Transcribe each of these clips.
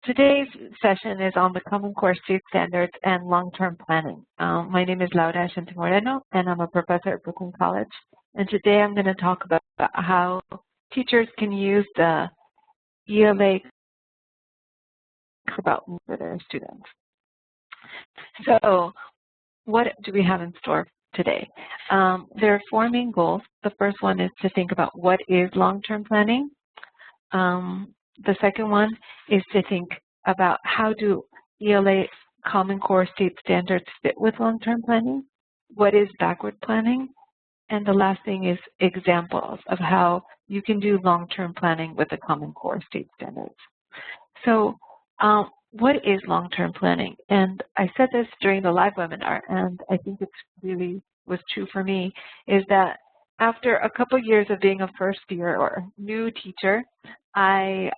Today's session is on the Common Core State Standards and long-term planning. My name is Laura Ashanti Moreno, and I'm a professor at Brooklyn College. And today I'm going to talk about how teachers can use the ELA for their students. So what do we have in store today? There are four main goals. The first one is to think about what is long-term planning. The second one is to think about how do ELA Common Core State Standards fit with long-term planning? What is backward planning? And the last thing is examples of how you can do long-term planning with the Common Core State Standards. So what is long-term planning? And I said this during the live webinar, and I think it really was true for me, is that after a couple years of being a first year or new teacher, I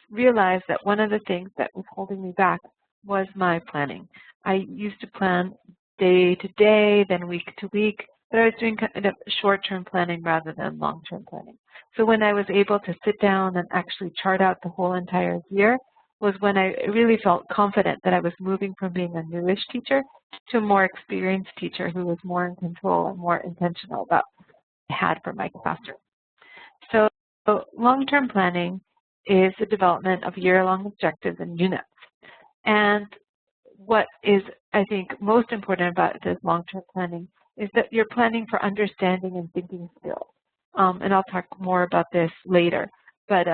realized that one of the things that was holding me back was my planning. I used to plan day to day, then week to week, but I was doing kind of short-term planning rather than long-term planning. So when I was able to sit down and actually chart out the whole entire year was when I really felt confident that I was moving from being a newish teacher to a more experienced teacher who was more in control and more intentional about what I had for my classroom. So long-term planning is the development of year-long objectives and units. And what is, I think, most important about this long-term planning is that you're planning for understanding and thinking skills. And I'll talk more about this later. But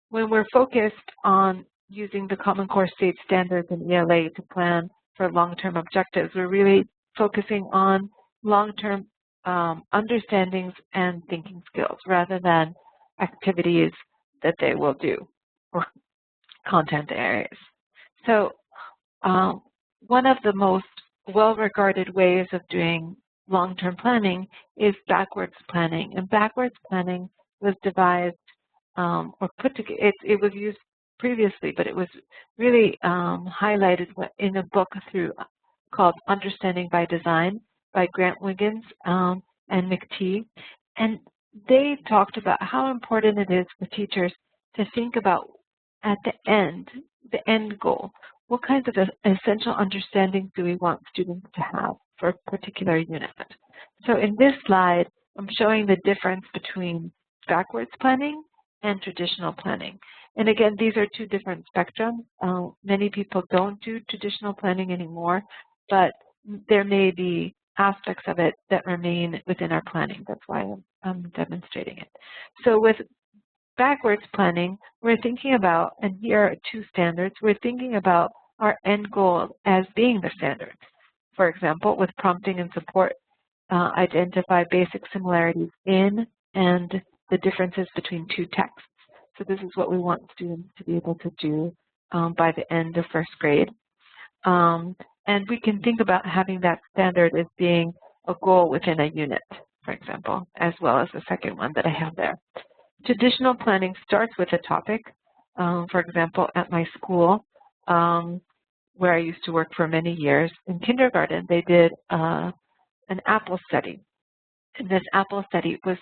when we're focused on using the Common Core State Standards and ELA to plan for long-term objectives, we're really focusing on long-term understandings and thinking skills rather than activities that they will do or content areas. So one of the most well-regarded ways of doing long-term planning is backwards planning. And backwards planning was devised or put together, it was used previously, but it was really highlighted in a book called Understanding by Design by Grant Wiggins and McTee. And they talked about how important it is for teachers to think about at the end goal, what kinds of essential understandings do we want students to have for a particular unit. So in this slide, I'm showing the difference between backwards planning and traditional planning. And again, these are two different spectrums. Many people don't do traditional planning anymore, but there may be aspects of it that remain within our planning. That's why I'm demonstrating it. So with backwards planning, we're thinking about, and here are two standards, we're thinking about our end goal as being the standards. For example, with prompting and support, identify basic similarities in and the differences between two texts. So this is what we want students to be able to do by the end of first grade. And we can think about having that standard as being a goal within a unit, for example, as well as the second one that I have there. Traditional planning starts with a topic. For example, at my school, where I used to work for many years, in kindergarten, they did an apple study. And this apple study was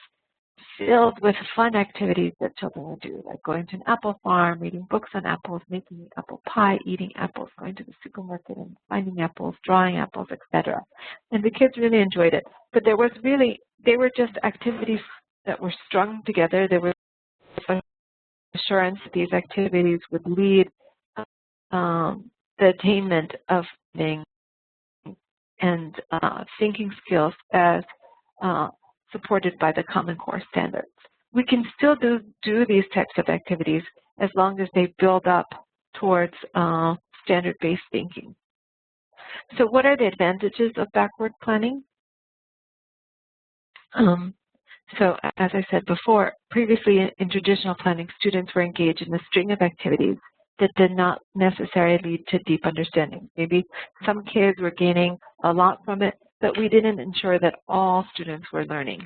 filled with fun activities that children would do, like going to an apple farm, reading books on apples, making apple pie, eating apples, going to the supermarket and finding apples, drawing apples, etc. And the kids really enjoyed it. But they were just activities that were strung together. There was assurance that these activities would lead the attainment of thinking and thinking skills as supported by the Common Core Standards. We can still do these types of activities as long as they build up towards standard-based thinking. So what are the advantages of backward planning? So as I said before, previously in traditional planning, students were engaged in a string of activities that did not necessarily lead to deep understanding. Maybe some kids were gaining a lot from it, but we didn't ensure that all students were learning.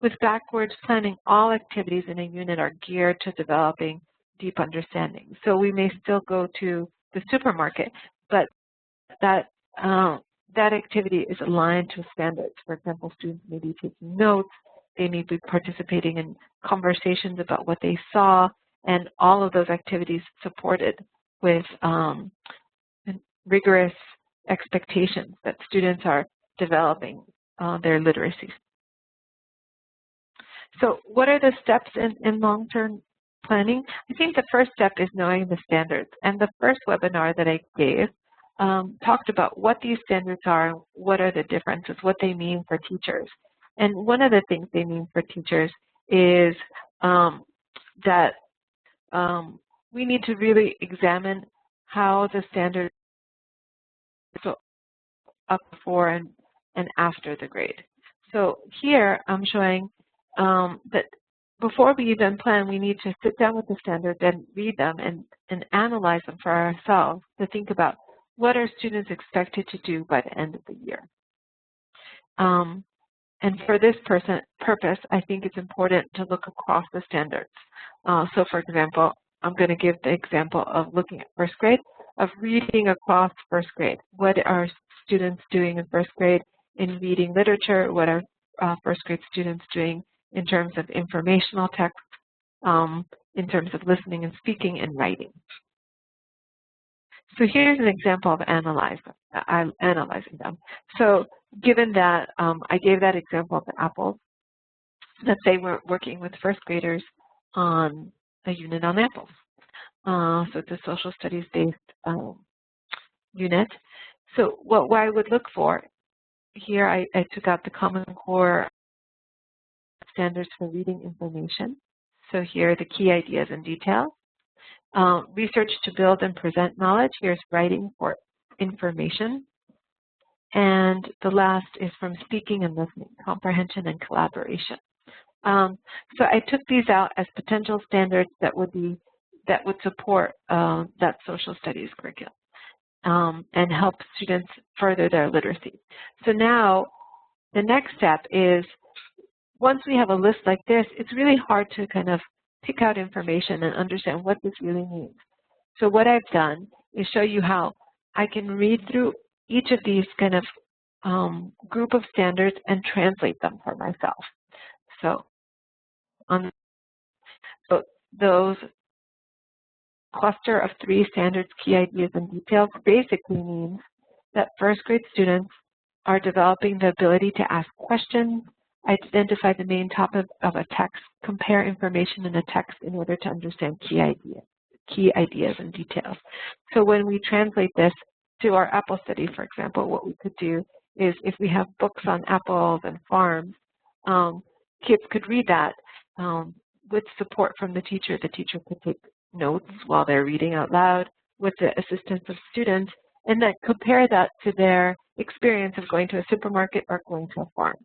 With backwards planning, all activities in a unit are geared to developing deep understanding. So we may still go to the supermarket, but that activity is aligned to standards. For example, students may be taking notes, they may be participating in conversations about what they saw, and all of those activities supported with rigorous expectations that students are developing their literacy. So what are the steps in long-term planning? I think the first step is knowing the standards. And the first webinar that I gave talked about what these standards are, what are the differences, what they mean for teachers. And one of the things they mean for teachers is that we need to really examine how the standards go up before and after the grade. So here I'm showing that before we even plan, we need to sit down with the standards and read them and analyze them for ourselves to think about what are students expected to do by the end of the year. And for this purpose, I think it's important to look across the standards. So for example, I'm going to give the example of looking at first grade, of reading across first grade. What are students doing in first grade in reading literature? What are first grade students doing in terms of informational text, in terms of listening and speaking and writing? So here's an example of analyzing them. So given that I gave that example of the apples, let's say we're working with first graders on a unit on apples. So it's a social studies based unit. So what I would look for here, I took out the Common Core standards for reading information. So here are the key ideas and details. Research to build and present knowledge. Here's writing for information. And the last is from speaking and listening, comprehension and collaboration. So I took these out as potential standards that would support that social studies curriculum and help students further their literacy. So now the next step is, once we have a list like this, it's really hard to kind of pick out information and understand what this really means. So what I've done is show you how I can read through each of these kind of group of standards and translate them for myself. So those cluster of 3 standards, key ideas, and details basically means that first grade students are developing the ability to ask questions, identify the main topic of a text, compare information in a text in order to understand key ideas and details. So when we translate this to our apple study, for example, what we could do is, if we have books on apples and farms, kids could read that with support from the teacher. The teacher could take notes while they're reading out loud with the assistance of students, and then compare that to their experience of going to a supermarket or going to a farm.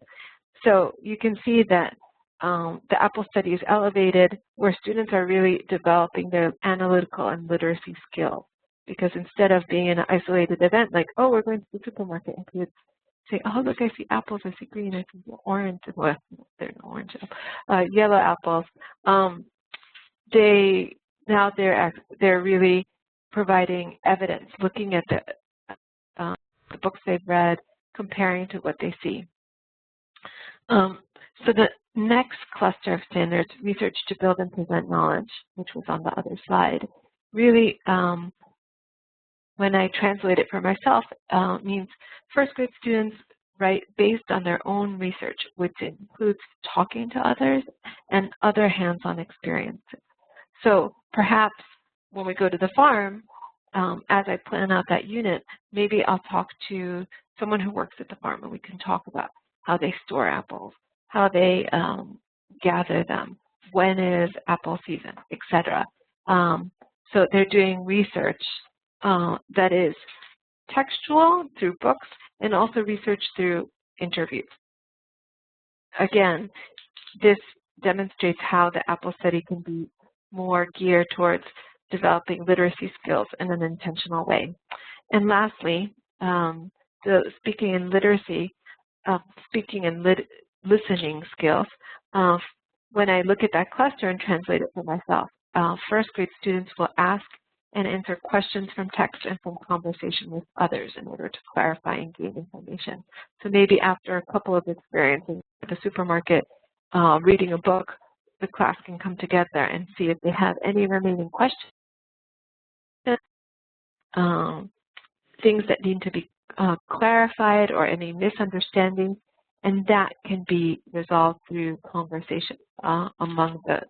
So you can see that the Apple study is elevated, where students are really developing their analytical and literacy skills. Because instead of being an isolated event, like, oh, we're going to the supermarket, and kids say, oh, look, I see apples, I see green, I see orange, well, they're not orange, yellow apples. They're really providing evidence, looking at the books they've read, comparing to what they see. So the next cluster of standards, research to build and present knowledge, which was on the other slide, really, when I translate it for myself, means first grade students write based on their own research, which includes talking to others and other hands-on experiences. So perhaps when we go to the farm, as I plan out that unit, maybe I'll talk to someone who works at the farm, and we can talk about how they store apples, how they gather them, when is apple season, etc. So they're doing research that is textual through books and also research through interviews. Again, this demonstrates how the Apple study can be more geared towards developing literacy skills in an intentional way. And lastly, the speaking and literacy, listening skills. When I look at that cluster and translate it for myself, first grade students will ask and answer questions from text and from conversation with others in order to clarify and gain information. So maybe after a couple of experiences at the supermarket, reading a book, the class can come together and see if they have any remaining questions, things that need to be clarified or any misunderstandings, and that can be resolved through conversation among the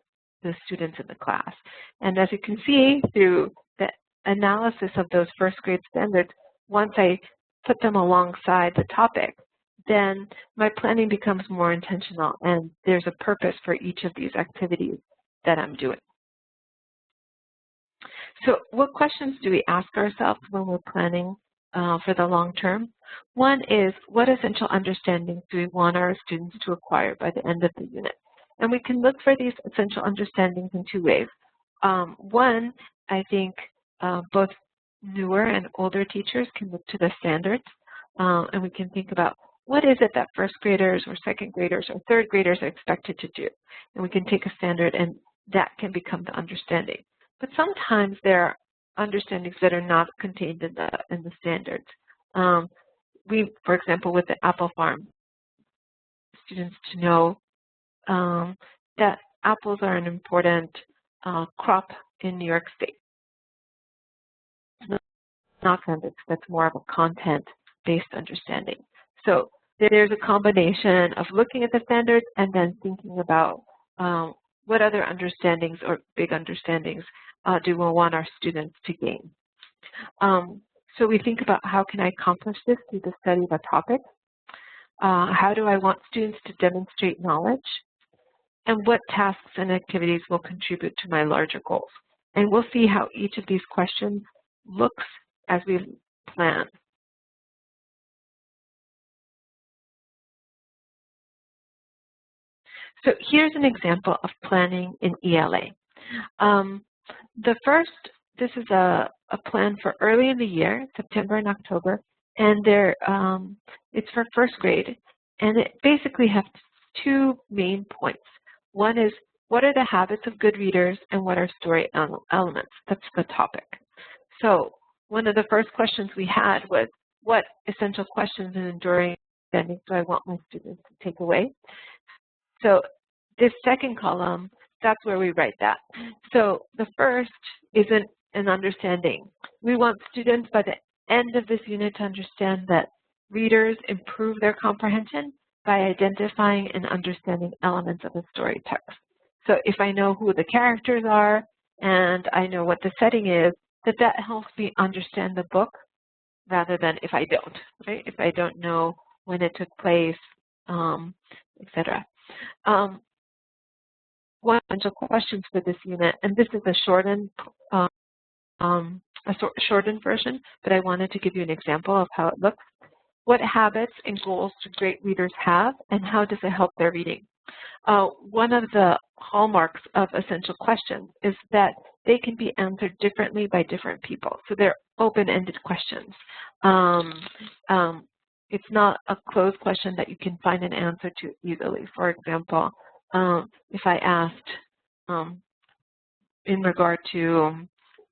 students in the class. And as you can see through the analysis of those first grade standards, once I put them alongside the topic, then my planning becomes more intentional and there's a purpose for each of these activities that I'm doing. So what questions do we ask ourselves when we're planning for the long term? One is, what essential understandings do we want our students to acquire by the end of the unit? And we can look for these essential understandings in two ways. One, I think both newer and older teachers can look to the standards, and we can think about what is it that first graders or second graders or third graders are expected to do. And we can take a standard and that can become the understanding. But sometimes there are understandings that are not contained in the standards. For example, with the apple farm, students to know that apples are an important crop in New York State. It's not standards, that's more of a content-based understanding. So there's a combination of looking at the standards and then thinking about what other understandings or big understandings do we want our students to gain. So we think about how can I accomplish this through the study of a topic? How do I want students to demonstrate knowledge? And what tasks and activities will contribute to my larger goals? And we'll see how each of these questions looks as we plan. So here's an example of planning in ELA. This is a plan for early in the year, September and October, and it's for first grade, and it basically has two main points. One is, what are the habits of good readers and what are story elements? That's the topic. So one of the first questions we had was, what essential questions and enduring understandings do I want my students to take away? So this second column, that's where we write that. So the first isn't an understanding. We want students by the end of this unit to understand that readers improve their comprehension by identifying and understanding elements of a story text. So if I know who the characters are and I know what the setting is, that helps me understand the book rather than if I don't, right? If I don't know when it took place, etc. One essential questions for this unit, and this is a shortened version, but I wanted to give you an example of how it looks. What habits and goals do great readers have, and how does it help their reading? One of the hallmarks of essential questions is that they can be answered differently by different people. So they're open-ended questions. It's not a closed question that you can find an answer to easily. For example, if I asked in regard to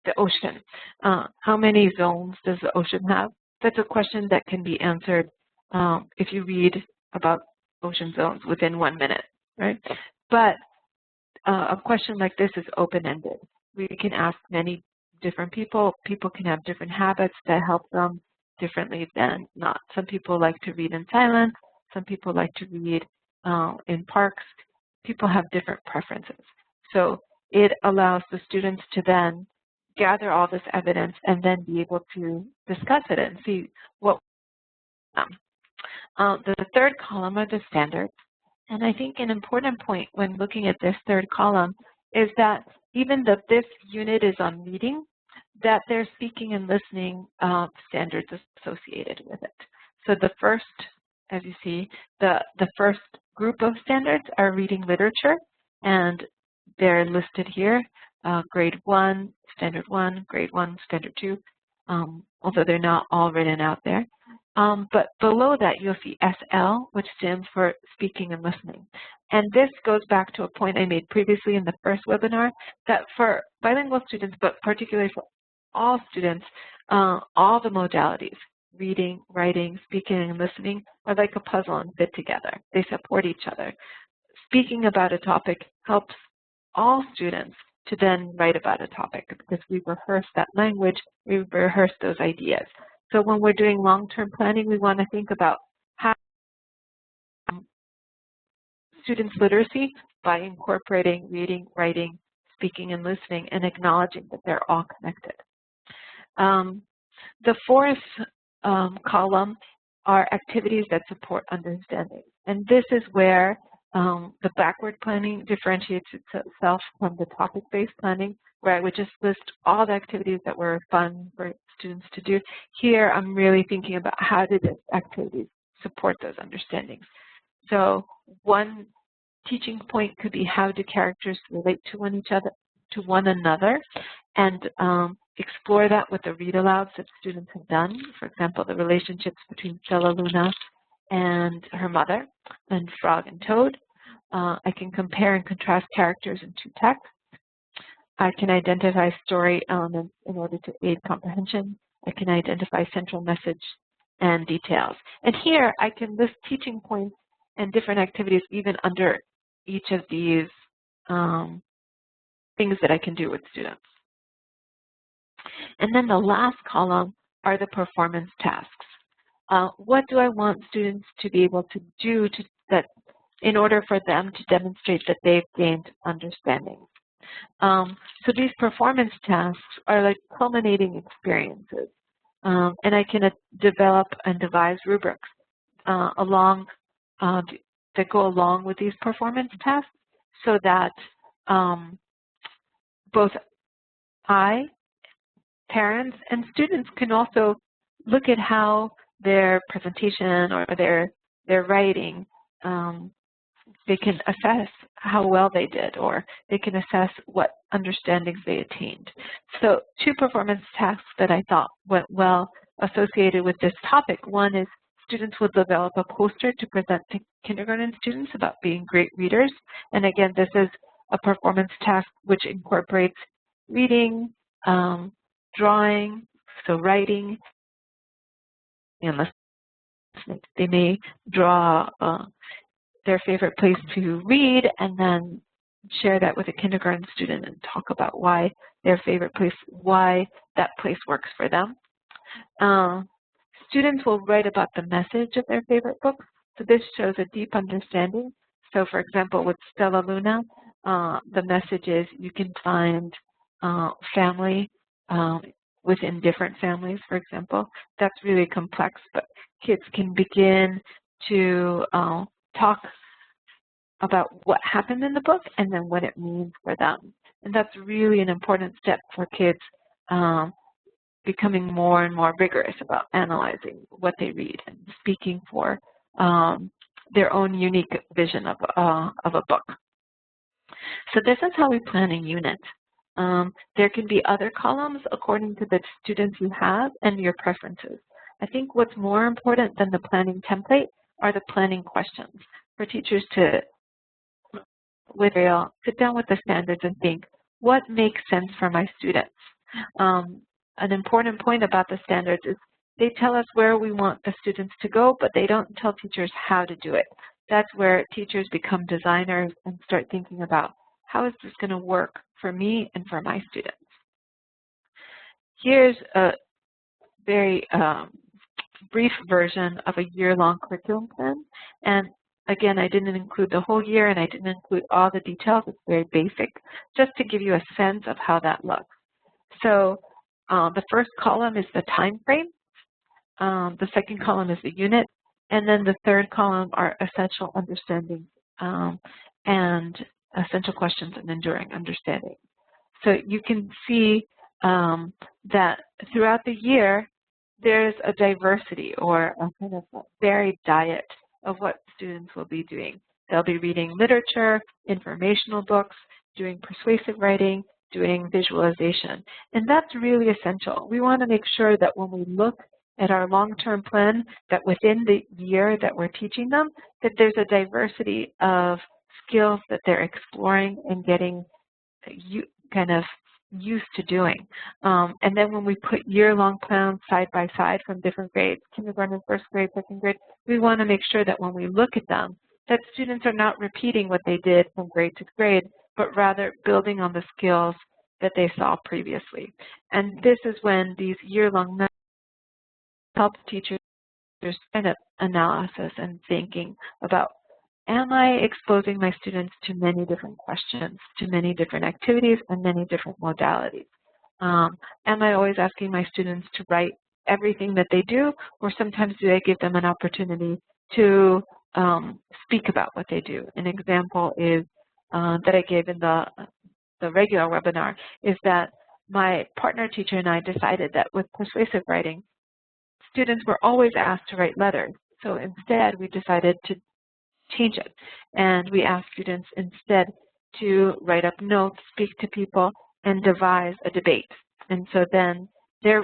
the ocean, how many zones does the ocean have? That's a question that can be answered if you read about ocean zones within 1 minute, right? But a question like this is open-ended. We can ask many different people. People can have different habits that help them differently than not. Some people like to read in silence. Some people like to read in parks. People have different preferences. So it allows the students to then gather all this evidence and then be able to discuss it and see what. The third column are the standards. And I think an important point when looking at this third column is that even though this unit is on reading, that there's speaking and listening standards associated with it. So the first, as you see, the first group of standards are reading literature, and they're listed here, grade 1, standard 1, grade 1, standard 2, although they're not all written out there. But below that, you'll see SL, which stands for speaking and listening. And this goes back to a point I made previously in the first webinar, that for bilingual students, but particularly for all students, all the modalities, reading, writing, speaking, and listening, are like a puzzle and fit together. They support each other. speaking about a topic helps all students to then write about a topic because we rehearse that language, we rehearse those ideas. So when we're doing long-term planning, we want to think about how students' literacy by incorporating reading, writing, speaking, and listening, and acknowledging that they're all connected. The fourth column are activities that support understanding. And this is where the backward planning differentiates itself from the topic-based planning, where I would just list all the activities that were fun for students to do. Here, I'm really thinking about how do these activities support those understandings. So one teaching point could be how do characters relate to one another, and explore that with the read-alouds that students have done. For example, the relationships between Stella Luna and her mother, and Frog and Toad. I can compare and contrast characters in two texts. I can identify story elements in order to aid comprehension. I can identify central message and details. And here I can list teaching points and different activities even under each of these things that I can do with students. And then the last column are the performance tasks. What do I want students to be able to do in order for them to demonstrate that they've gained understanding? So these performance tasks are like culminating experiences. And I can develop and devise rubrics that go along with these performance tasks so that both parents and students can also look at how their presentation or their writing, they can assess how well they did, or they can assess what understandings they attained. So two performance tasks that I thought went well associated with this topic. One is students will develop a poster to present to kindergarten students about being great readers. And again, this is a performance task which incorporates reading, drawing, so writing, and listening. They may draw their favorite place to read and then share that with a kindergarten student and talk about why their favorite place, why that place works for them. Students will write about the message of their favorite books. So this shows a deep understanding. So for example, with Stella Luna, the message is you can find family within different families, for example. That's really complex, but kids can begin to talk about what happened in the book and then what it means for them. And that's really an important step for kids becoming more and more rigorous about analyzing what they read and speaking for their own unique vision of a book. So this is how we plan a unit. There can be other columns according to the students you have and your preferences. I think what's more important than the planning template are the planning questions for teachers to sit down with the standards and think, what makes sense for my students? An important point about the standards is they tell us where we want the students to go, but they don't tell teachers how to do it. That's where teachers become designers and start thinking about how is this going to work for me and for my students. Here's a very brief version of a year-long curriculum plan. And again, I didn't include the whole year and I didn't include all the details. It's very basic, just to give you a sense of how that looks. So the first column is the time frame. The second column is the unit. And then the third column are essential understanding and essential questions and enduring understanding. So you can see that throughout the year, there's a diversity or a kind of varied diet of what students will be doing. They'll be reading literature, informational books, doing persuasive writing, doing visualization. And that's really essential. We want to make sure that when we look at our long-term plan, that within the year that we're teaching them, that there's a diversity of skills that they're exploring and getting kind of used to doing. And then when we put year-long plans side by side from different grades, kindergarten, first grade, second grade, we want to make sure that when we look at them, that students are not repeating what they did from grade to grade, but rather building on the skills that they saw previously. And this is when these year-long methods help teachers kind of analysis and thinking about, am I exposing my students to many different questions, to many different activities, and many different modalities? Am I always asking my students to write everything that they do, or sometimes do I give them an opportunity to speak about what they do? An example is that I gave in the regular webinar is that my partner teacher and I decided that with persuasive writing, students were always asked to write letters. So instead, we decided to change it. And we asked students instead to write up notes, speak to people, and devise a debate. And so then their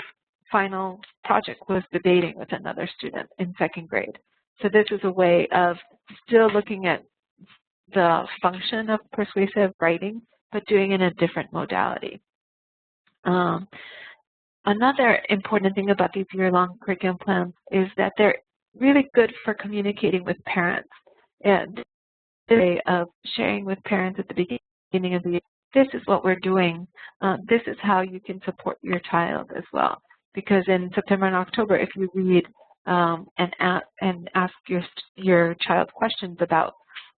final project was debating with another student in second grade. So this is a way of still looking at the function of persuasive writing, but doing it in a different modality. Another important thing about these year-long curriculum plans is that they're really good for communicating with parents. And the way of sharing with parents at the beginning of the year, this is what we're doing. This is how you can support your child as well. Because in September and October, if you read and ask your child questions about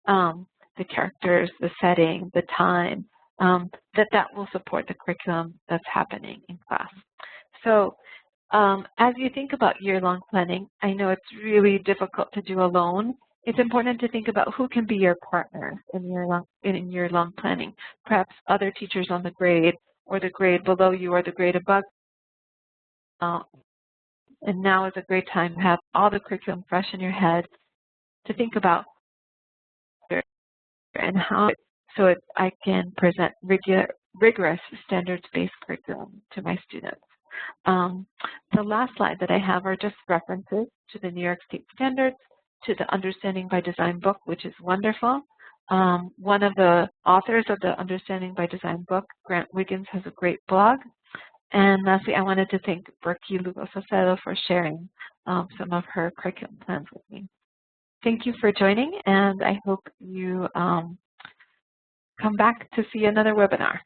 the characters, the setting, the time, that will support the curriculum that's happening in class. So as you think about year-long planning, I know it's really difficult to do alone. It's important to think about who can be your partner in year-long planning. Perhaps other teachers on the grade, or the grade below you, or the grade above. And now is a great time to have all the curriculum fresh in your head to think about and how, so I can present rigorous standards-based curriculum to my students. The last slide that I have are just references to the New York State standards, to the Understanding by Design book, which is wonderful. One of the authors of the Understanding by Design book, Grant Wiggins, has a great blog. And lastly, I wanted to thank Berkey Lugo-Saucedo for sharing some of her curriculum plans with me. Thank you for joining, and I hope you come back to see another webinar.